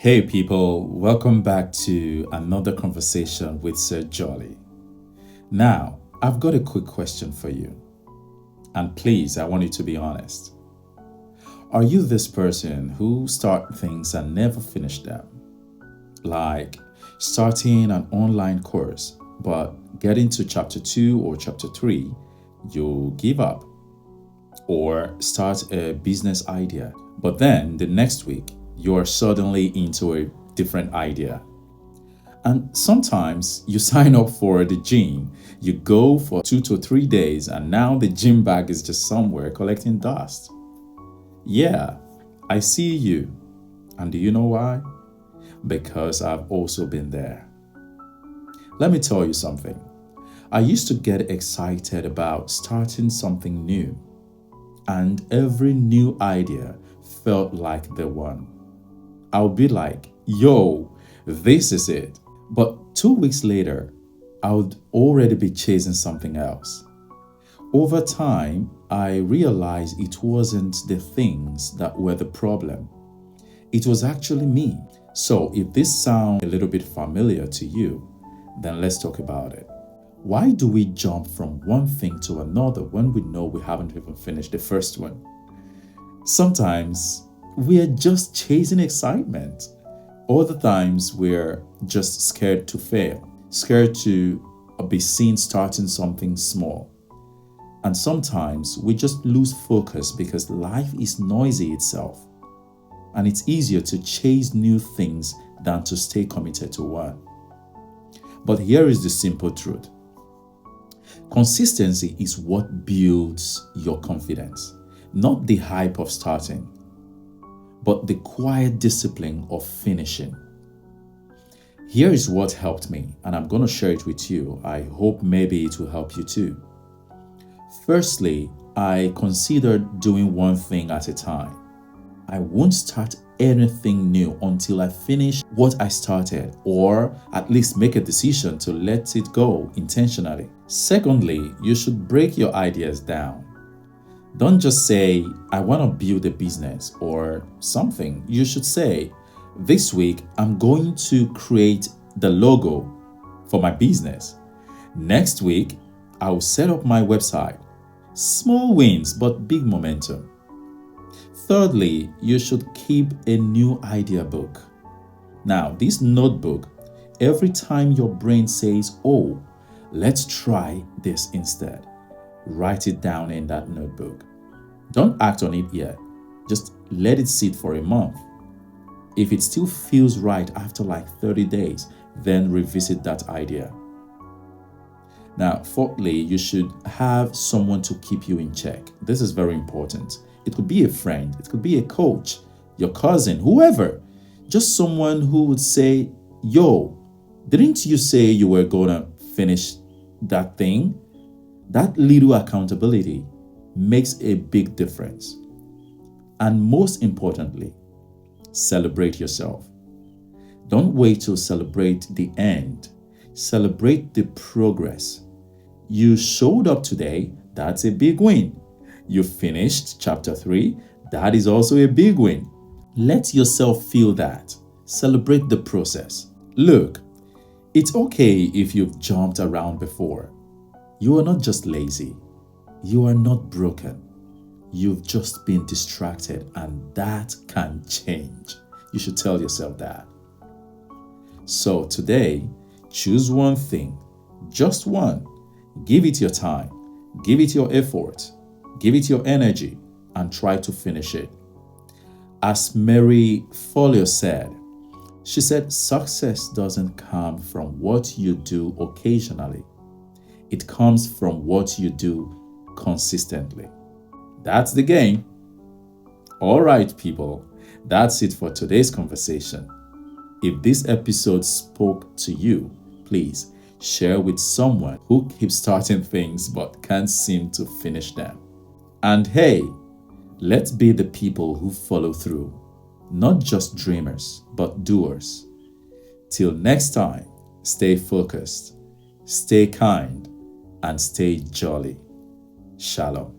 Hey people, welcome back to another conversation with Sir Jolly. Now, I've got a quick question for you. And please, I want you to be honest. Are you this person who start things and never finish them? Like starting an online course, but getting to chapter 2 or chapter 3, you give up. Or start a business idea, but then the next week, you're suddenly into a different idea. And sometimes you sign up for the gym, you go for 2 to 3 days, and now the gym bag is just somewhere collecting dust. Yeah, I see you. And do you know why? Because I've also been there. Let me tell you something. I used to get excited about starting something new, and every new idea felt like the one. I'll be like, yo, this is it. But 2 weeks later, I would already be chasing something else. Over time, I realized it wasn't the things that were the problem. It was actually me. So if this sounds a little bit familiar to you, then let's talk about it. Why do we jump from one thing to another when we know we haven't even finished the first one? Sometimes we are just chasing excitement. Other times we're just scared to fail, scared to be seen starting something small. And sometimes we just lose focus because life is noisy itself. And it's easier to chase new things than to stay committed to one. But here is the simple truth. Consistency is what builds your confidence, not the hype of starting, but the quiet discipline of finishing. Here is what helped me, and I'm going to share it with you. I hope maybe it will help you too. Firstly, I considered doing one thing at a time. I won't start anything new until I finish what I started, or at least make a decision to let it go intentionally. Secondly, you should break your ideas down. Don't just say, I want to build a business or something. You should say, this week I'm going to create the logo for my business. Next week, I will set up my website. Small wins, but big momentum. Thirdly, you should keep a new idea book. Now, this notebook, every time your brain says, oh, let's try this instead, write it down in that notebook. Don't act on it yet. Just let it sit for a month. If it still feels right after like 30 days, then revisit that idea. Now, fourthly, you should have someone to keep you in check. This is very important. It could be a friend, it could be a coach, your cousin, whoever. Just someone who would say, yo, didn't you say you were gonna finish that thing? That little accountability makes a big difference. And most importantly, celebrate yourself. Don't wait to celebrate the end. Celebrate the progress. You showed up today, that's a big win. You finished chapter 3, that is also a big win. Let yourself feel that. Celebrate the process. Look, it's okay if you've jumped around before. You are not just lazy. You are not broken. You've just been distracted, and that can change. You should tell yourself that. So today, choose one thing, just one. Give it your time, give it your effort, give it your energy, and try to finish it. As Mary Follier said, she said, success doesn't come from what you do occasionally. It comes from what you do consistently. That's the game. All right, people, that's it for today's conversation. If this episode spoke to you, please share with someone who keeps starting things but can't seem to finish them. And hey, let's be the people who follow through, not just dreamers, but doers. Till next time, stay focused, stay kind, and stay jolly. Shalom.